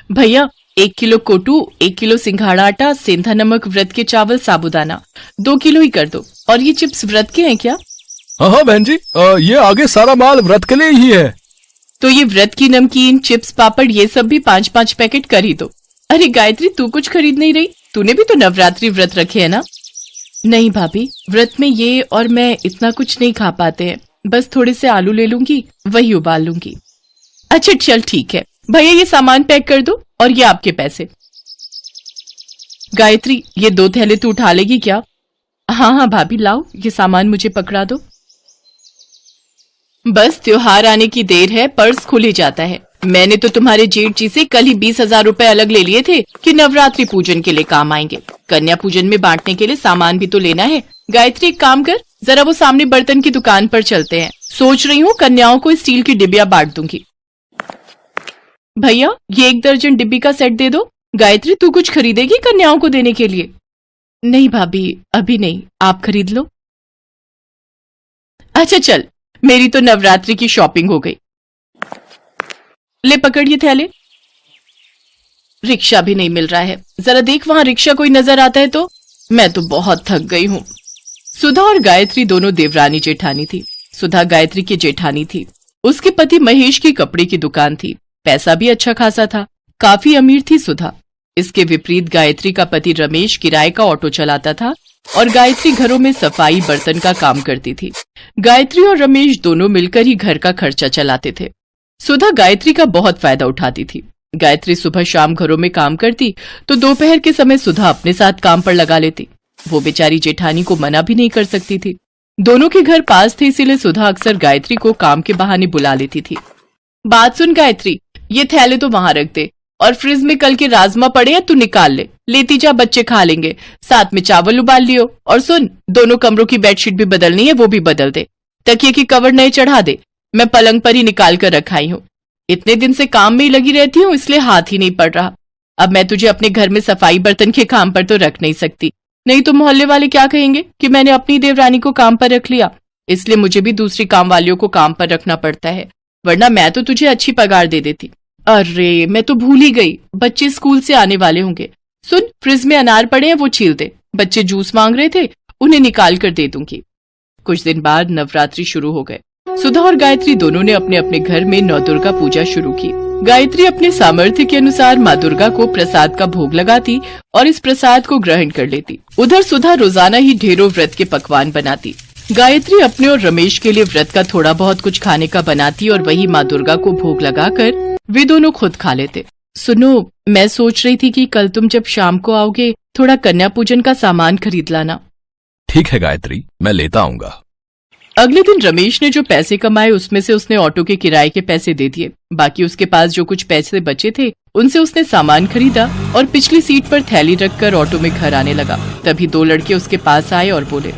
भैया 1 kilo कोटू, 1 kilo सिंघाड़ा आटा, सेंधा नमक, व्रत के चावल, साबूदाना 2 किलो ही कर दो। और ये चिप्स व्रत के हैं क्या? हाँ बहन जी, ये आगे सारा माल व्रत के लिए ही है। तो ये व्रत की नमकीन, चिप्स, पापड़ ये सब भी 5-5 पैकेट कर ही दो। अरे गायत्री, तू कुछ खरीद नहीं रही? तूने भी तो नवरात्रि व्रत रखे है ना? नहीं भाभी, व्रत में ये और मैं इतना कुछ नहीं खा पाते हैं। बस थोड़े से आलू ले लूंगी, वही उबाल लूंगी। अच्छा चल ठीक है भैया, ये सामान पैक कर दो और ये आपके पैसे। गायत्री, ये 2 थैले तू उठा लेगी क्या? हाँ हाँ भाभी, लाओ ये सामान मुझे पकड़ा दो। बस त्योहार आने की देर है, पर्स खुल ही जाता है। मैंने तो तुम्हारे जेठ जी से कल ही 20,000 रुपए अलग ले लिए थे कि नवरात्रि पूजन के लिए काम आएंगे। कन्या पूजन में बांटने के लिए सामान भी तो लेना है। गायत्री एक काम कर, जरा वो सामने बर्तन की दुकान पर चलते हैं। सोच रही हूँ कन्याओं को स्टील की डिबिया बांट दूंगी। भैया ये 1 दर्जन डिब्बी का सेट दे दो। गायत्री, तू कुछ खरीदेगी कन्याओं को देने के लिए? नहीं भाभी, अभी नहीं, आप खरीद लो। अच्छा चल, मेरी तो नवरात्रि की शॉपिंग हो गई। ले पकड़ ये थैले। रिक्शा भी नहीं मिल रहा है, जरा देख वहां रिक्शा कोई नजर आता है तो। मैं तो बहुत थक गई हूँ। सुधा और गायत्री दोनों देवरानी जेठानी थी। सुधा गायत्री की जेठानी थी। उसके पति महेश की कपड़े की दुकान थी। पैसा भी अच्छा खासा था, काफी अमीर थी सुधा। इसके विपरीत गायत्री का पति रमेश किराए का ऑटो चलाता था और गायत्री घरों में सफाई बर्तन का काम करती थी। गायत्री और रमेश दोनों मिलकर ही घर का खर्चा चलाते थे। सुधा गायत्री का बहुत फायदा उठाती थी। गायत्री सुबह शाम घरों में काम करती तो दोपहर के समय सुधा अपने साथ काम पर लगा लेती। वो बेचारी जेठानी को मना भी नहीं कर सकती थी। दोनों के घर पास थे, इसीलिए सुधा अक्सर गायत्री को काम के बहाने बुला लेती थी। बात सुन गायत्री, ये थैले तो वहां रख दे और फ्रिज में कल के राजमा पड़े हैं, तू निकाल ले। लेती जा, बच्चे खा लेंगे। साथ में चावल उबाल लियो। और सुन, दोनों कमरों की बेडशीट भी बदलनी है, वो भी बदल दे। तकिए की कवर नए चढ़ा दे। मैं पलंग पर ही निकाल कर रखाई हूँ। इतने दिन से काम में ही लगी रहती हूँ, इसलिए हाथ ही नहीं पड़ रहा। अब मैं तुझे अपने घर में सफाई बर्तन के काम पर तो रख नहीं सकती, नहीं तो मोहल्ले वाले क्या कहेंगे कि मैंने अपनी देवरानी को काम पर रख लिया। इसलिए मुझे भी दूसरी काम वालियों को काम पर रखना पड़ता है, वरना मैं तो तुझे अच्छी पगार दे देती। अरे मैं तो भूल ही गई, बच्चे स्कूल से आने वाले होंगे। सुन, फ्रिज में अनार पड़े हैं, वो छील दे। बच्चे जूस मांग रहे थे, उन्हें निकाल कर दे दूंगी। कुछ दिन बाद नवरात्रि शुरू हो गए। सुधा और गायत्री दोनों ने अपने अपने घर में नौ दुर्गा पूजा शुरू की। गायत्री अपने सामर्थ्य के अनुसार माँ दुर्गा को प्रसाद का भोग लगाती और इस प्रसाद को ग्रहण कर लेती। उधर सुधा रोजाना ही ढेरों व्रत के पकवान बनाती। गायत्री अपने और रमेश के लिए व्रत का थोड़ा बहुत कुछ खाने का बनाती और वही माँ दुर्गा को भोग लगाकर वे दोनों खुद खा लेते। सुनो, मैं सोच रही थी कि कल तुम जब शाम को आओगे थोड़ा कन्या पूजन का सामान खरीद लाना। ठीक है गायत्री, मैं लेता आऊंगा। अगले दिन रमेश ने जो पैसे कमाए उसमें से उसने ऑटो के किराए के पैसे दे दिए। बाकी उसके पास जो कुछ पैसे बचे थे उनसे उसने सामान खरीदा और पिछली सीट पर थैली रखकर ऑटो में घर आने लगा। तभी 2 लड़के उसके पास आए और बोले,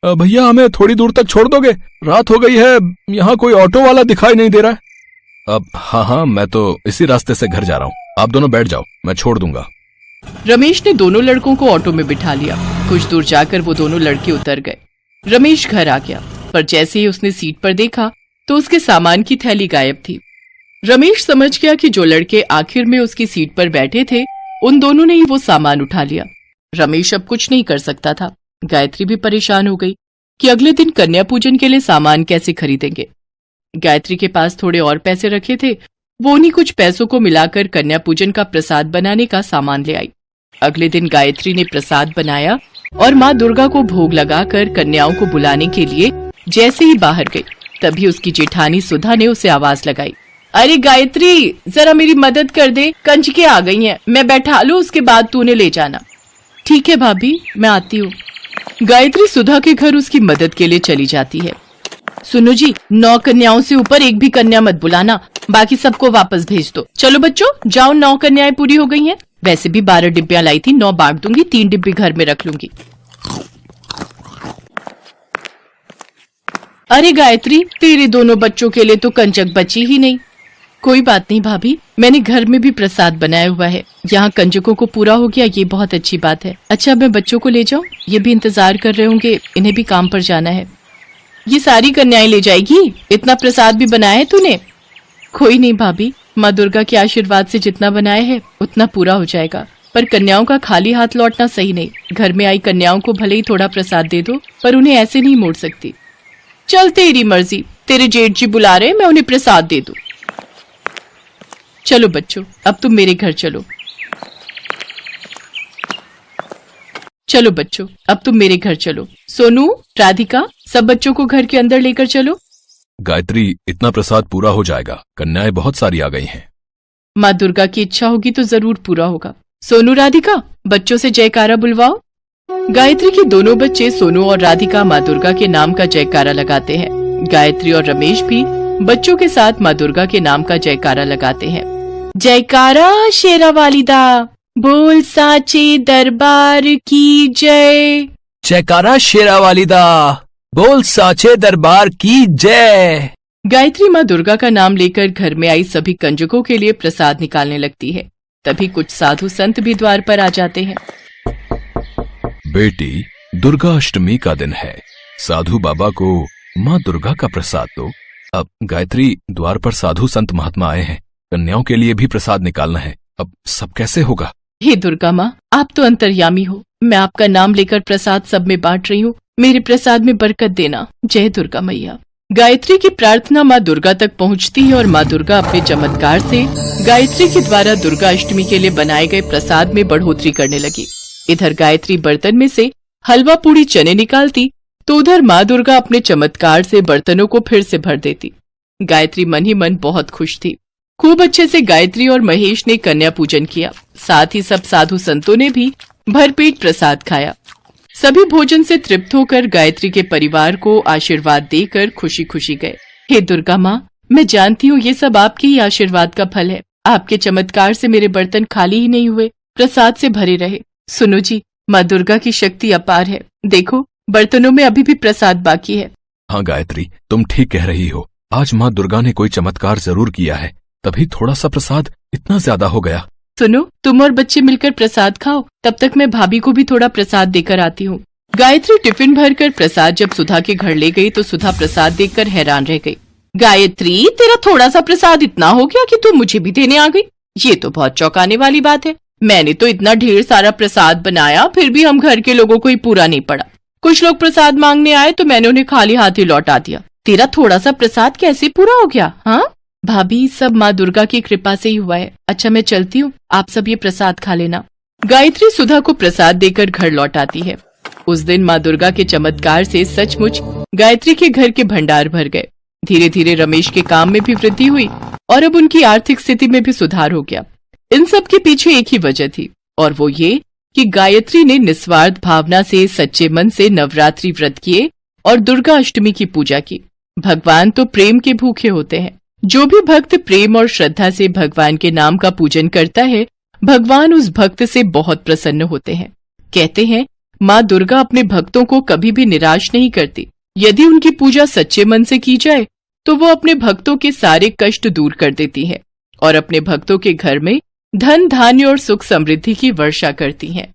भैया हमें थोड़ी दूर तक छोड़ दोगे? रात हो गई है, यहाँ कोई ऑटो वाला दिखाई नहीं दे रहा है। अब हाँ, मैं तो इसी रास्ते से घर जा रहा हूँ, आप दोनों बैठ जाओ, मैं छोड़ दूंगा। रमेश ने दोनों लड़कों को ऑटो में बिठा लिया। कुछ दूर जाकर वो दोनों लड़के उतर गए। रमेश घर आ गया, पर जैसे ही उसने सीट पर देखा तो उसके सामान की थैली गायब थी। रमेश समझ गया कि जो लड़के आखिर में उसकी सीट पर बैठे थे उन दोनों ने ही वो सामान उठा लिया। रमेश अब कुछ नहीं कर सकता था। गायत्री भी परेशान हो गई कि अगले दिन कन्या पूजन के लिए सामान कैसे खरीदेंगे। गायत्री के पास थोड़े और पैसे रखे थे, वो उन्हीं कुछ पैसों को मिलाकर कन्या पूजन का प्रसाद बनाने का सामान ले आई। अगले दिन गायत्री ने प्रसाद बनाया और माँ दुर्गा को भोग लगाकर कन्याओं को बुलाने के लिए जैसे ही बाहर गई तभी उसकी जेठानी सुधा ने उसे आवाज लगाई, अरे गायत्री, जरा मेरी मदद कर दे, कंजके आ गई हैं, मैं बैठा लूं, उसके बाद तू उन्हें ले जाना। ठीक है भाभी, मैं आती हूँ। गायत्री सुधा के घर उसकी मदद के लिए चली जाती है। सुनो जी, 9 कन्याओं से ऊपर एक भी कन्या मत बुलाना, बाकी सबको वापस भेज दो। चलो बच्चों जाओ, 9 कन्याएं पूरी हो गई हैं। वैसे भी 12 डिब्बियां लाई थी, 9 बांट दूंगी, 3 डिब्बी घर में रख लूंगी। अरे गायत्री, तेरे दोनों बच्चों के लिए तो कंजक बची ही नहीं। कोई बात नहीं भाभी, मैंने घर में भी प्रसाद बनाया हुआ है, यहाँ कंजकों को पूरा हो गया, ये बहुत अच्छी बात है। अच्छा मैं बच्चों को ले जाऊं? ये भी इंतजार कर रहे होंगे, इन्हें भी काम पर जाना है। ये सारी कन्याएं ले जाएगी? इतना प्रसाद भी बनाया है तूने? कोई नहीं भाभी, माँ दुर्गा के आशीर्वाद से जितना बनाए है उतना पूरा हो जाएगा। पर कन्याओं का खाली हाथ लौटना सही नहीं। घर में आई कन्याओं को भले ही थोड़ा प्रसाद दे दो, पर उन्हें ऐसे नहीं मोड़ सकती। चल तेरी मर्जी, तेरे जेठ जी बुला रहे, मैं उन्हें प्रसाद दे दूं। चलो बच्चों, अब तुम मेरे घर चलो। चलो बच्चों, अब तुम मेरे घर चलो। सोनू, राधिका, सब बच्चों को घर के अंदर लेकर चलो। गायत्री, इतना प्रसाद पूरा हो जाएगा, कन्याएं बहुत सारी आ गई हैं। माँ दुर्गा की इच्छा होगी तो जरूर पूरा होगा। सोनू, राधिका, बच्चों से जयकारा बुलवाओ। गायत्री के दोनों बच्चे सोनू और राधिका माँ दुर्गा के नाम का जयकारा लगाते हैं। गायत्री और रमेश भी बच्चों के साथ माँ दुर्गा के नाम का जयकारा लगाते हैं। जयकारा शेरा वालिदा, बोल साचे दरबार की जय। जयकारा शेरा वालिदा, बोल साचे दरबार की जय। गायत्री माँ दुर्गा का नाम लेकर घर में आई सभी कंजकों के लिए प्रसाद निकालने लगती है। तभी कुछ साधु संत भी द्वार पर आ जाते हैं। बेटी, दुर्गा अष्टमी का दिन है, साधु बाबा को माँ दुर्गा का प्रसाद दो। अब गायत्री, द्वार पर साधु संत महात्मा आए हैं, कन्याओं के लिए भी प्रसाद निकालना है, अब सब कैसे होगा? हे दुर्गा माँ, आप तो अंतर्यामी हो। मैं आपका नाम लेकर प्रसाद सब में बांट रही हूँ, मेरे प्रसाद में बरकत देना। जय दुर्गा मैया। गायत्री की प्रार्थना माँ दुर्गा तक पहुँचती है और माँ दुर्गा अपने चमत्कार से गायत्री के द्वारा दुर्गा अष्टमी के लिए बनाए गए प्रसाद में बढ़ोतरी करने लगी। इधर गायत्री बर्तन में से हलवा पूड़ी चने निकालती तो उधर माँ दुर्गा अपने चमत्कार से बर्तनों को फिर से भर देती। गायत्री मन ही मन बहुत खुश थी। खूब अच्छे से गायत्री और महेश ने कन्या पूजन किया। साथ ही सब साधु संतों ने भी भरपेट प्रसाद खाया। सभी भोजन से तृप्त होकर गायत्री के परिवार को आशीर्वाद देकर खुशी खुशी गए। हे दुर्गा माँ, मैं जानती हूँ ये सब आपके ही आशीर्वाद का फल है। आपके चमत्कार से मेरे बर्तन खाली ही नहीं हुए, प्रसाद से भरे रहे। सुनो जी, माँ दुर्गा की शक्ति अपार है। देखो, बर्तनों में अभी भी प्रसाद बाकी है। हाँ गायत्री, तुम ठीक कह रही हो। आज माँ दुर्गा ने कोई चमत्कार जरूर किया है, तभी थोड़ा सा प्रसाद इतना ज्यादा हो गया। सुनो, तुम और बच्चे मिलकर प्रसाद खाओ, तब तक मैं भाभी को भी थोड़ा प्रसाद देकर आती हूँ। गायत्री टिफिन भरकर प्रसाद जब सुधा के घर ले गई तो सुधा प्रसाद देखकर हैरान रह गई। गायत्री, तेरा थोड़ा सा प्रसाद इतना हो गया कि तू मुझे भी देने आ गई। ये तो बहुत चौंकाने वाली बात है। मैंने तो इतना ढेर सारा प्रसाद बनाया, फिर भी हम घर के लोगों को ही पूरा नहीं पड़ा। कुछ लोग प्रसाद मांगने आए तो मैंने उन्हें खाली हाथ ही लौटा दिया। तेरा थोड़ा सा प्रसाद कैसे पूरा हो गया? हाँ भाभी, सब माँ दुर्गा की कृपा से ही हुआ है। अच्छा, मैं चलती हूँ, आप सब ये प्रसाद खा लेना। गायत्री सुधा को प्रसाद देकर घर लौट आती है। उस दिन माँ दुर्गा के चमत्कार से सचमुच गायत्री के घर के भंडार भर गए। धीरे धीरे रमेश के काम में भी वृद्धि हुई और अब उनकी आर्थिक स्थिति में भी सुधार हो गया। इन सब के पीछे एक ही वजह थी, और वो ये कि गायत्री ने निस्वार्थ भावना से सच्चे मन से नवरात्रि व्रत किए और दुर्गा अष्टमी की पूजा की। भगवान तो प्रेम के भूखे होते हैं। जो भी भक्त प्रेम और श्रद्धा से भगवान के नाम का पूजन करता है, भगवान उस भक्त से बहुत प्रसन्न होते हैं। कहते हैं, माँ दुर्गा अपने भक्तों को कभी भी निराश नहीं करती। यदि उनकी पूजा सच्चे मन से की जाए तो वो अपने भक्तों के सारे कष्ट दूर कर देती है और अपने भक्तों के घर में धन धान्य और सुख समृद्धि की वर्षा करती हैं।